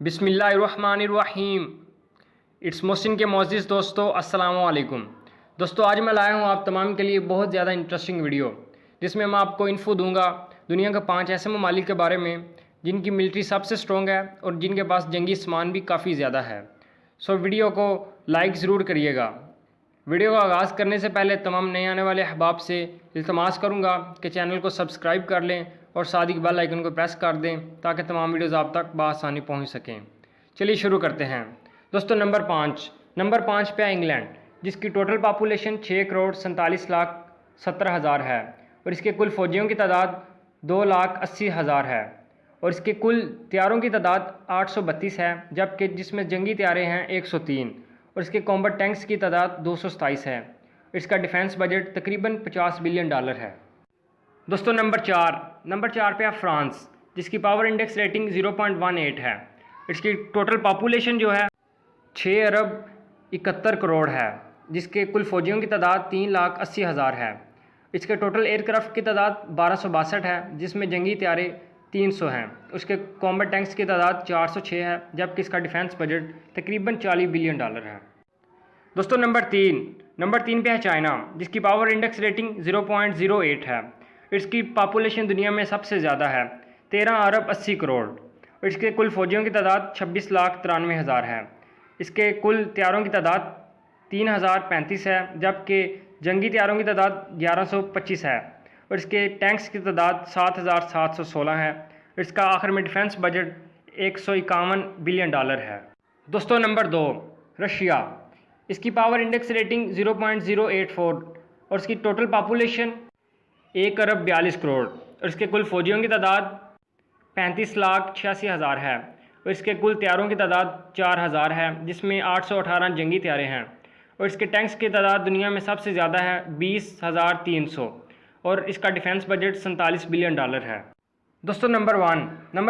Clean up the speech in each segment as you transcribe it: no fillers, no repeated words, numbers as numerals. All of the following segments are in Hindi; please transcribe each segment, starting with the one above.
बिस्मिल्लाहिर्रहमानिर्रहीम। इट्स मोहसिन के मोअज़्ज़िज़ दोस्तों, अस्सलामु अलैकुम। दोस्तों, आज मैं लाया हूँ आप तमाम के लिए बहुत ज़्यादा इंटरेस्टिंग वीडियो, जिसमें मैं आपको इन्फो दूंगा दुनिया के 5 ऐसे ममालिक के बारे में जिनकी मिलिट्री सबसे स्ट्रॉन्ग है और जिनके पास जंगी सामान भी काफ़ी ज़्यादा है। सो वीडियो को लाइक ज़रूर करिएगा। वीडियो का आगाज़ करने से पहले तमाम नए आने वाले अहबाब से इल्तमास करूँगा कि चैनल को सब्सक्राइब कर लें और साथ ही बेल आइकन को प्रेस कर दें ताकि तमाम वीडियोज़ आप तक बआसानी पहुँच सकें। चलिए शुरू करते हैं। दोस्तों, नंबर पाँच पे है इंग्लैंड, जिसकी टोटल पॉपुलेशन 6,47,70,000 है और इसके कुल फ़ौजियों की तादाद 2,80,000 है और इसके कुल तैयारों की तादाद 832 है, जबकि जिसमें जंगी तैयारे हैं 103 और इसके कॉम्बैट टैंक्स की तादाद 227 है। इसका डिफेंस बजट तकरीबन $50 बिलियन है। दोस्तों, नंबर चार पे है फ्रांस, जिसकी पावर इंडेक्स रेटिंग 0.18 है। इसकी टोटल पॉपुलेशन जो है 6,71,00,00,000 है, जिसके कुल फ़ौजियों की तादाद 3,80,000 है। इसके टोटल एयरक्राफ्ट की तादाद 1262 है, जिसमें जंगी तैयारे 300 हैं। उसके कॉम्बैट टैंक्स की तादाद 406 है, जबकि इसका डिफेंस बजट तकरीबन $40 बिलियन है। दोस्तों, नंबर तीन पे है चाइना, जिसकी पावर इंडेक्स रेटिंग 0.08 है। इसकी पॉपुलेशन दुनिया में सबसे ज़्यादा है, 13,80,00,00,000 और इसके कुल फ़ौजियों की तादाद 26,93,000 है। इसके कुल तैयारों की तादाद 3,035 है, जबकि जंगी तैयारों की तादाद 1,125 है और इसके टैंक्स की तादाद 7,716 है। इसका आखिर में डिफेंस बजट $151 बिलियन है। दोस्तों, नंबर 2 रशिया, इसकी पावर इंडेक्स रेटिंग 0.084 और इसकी टोटल पॉपुलेशन 1,42,00,00,000 और इसके कुल फ़ौजियों की तादाद 35,86,000 है और इसके कुल तैयारों की तादाद 4,000 है, जिसमें 818 जंगी तैयारे हैं और इसके टैंक्स की तादाद दुनिया में सबसे ज़्यादा है 20,300 और इसका डिफेंस बजट $47 बिलियन है। दोस्तों, नंबर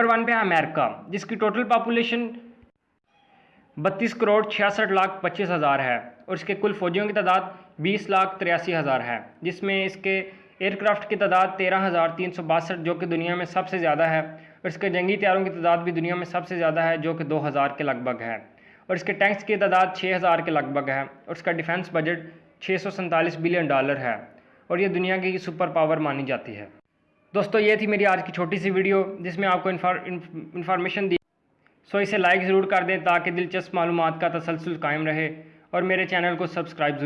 वन पे है अमेरिका, जिसकी टोटल पॉपुलेशन 32,66,25,000 है और इसके कुल फ़ौजियों की तादाद 20,83,000 है, जिसमें इसके एयरक्राफ्ट की तादाद 13,362 जो कि दुनिया में सबसे ज़्यादा है और इसके जंगी तैयारों की तादाद भी दुनिया में सबसे ज़्यादा है, जो कि 2,000 के लगभग है और इसके टैंक्स की तादाद 6,000 के लगभग है और इसका डिफेंस बजट $647 बिलियन है और ये दुनिया की सुपर पावर मानी जाती है। दोस्तों, ये थी मेरी आज की छोटी सी वीडियो, जिसमें आपको इन्फॉर्मेशन दी। सो इसे लाइक ज़रूर कर दें ताकि दिलचस्प मालूमात का तसलसल कायम रहे और मेरे चैनल को सब्सक्राइब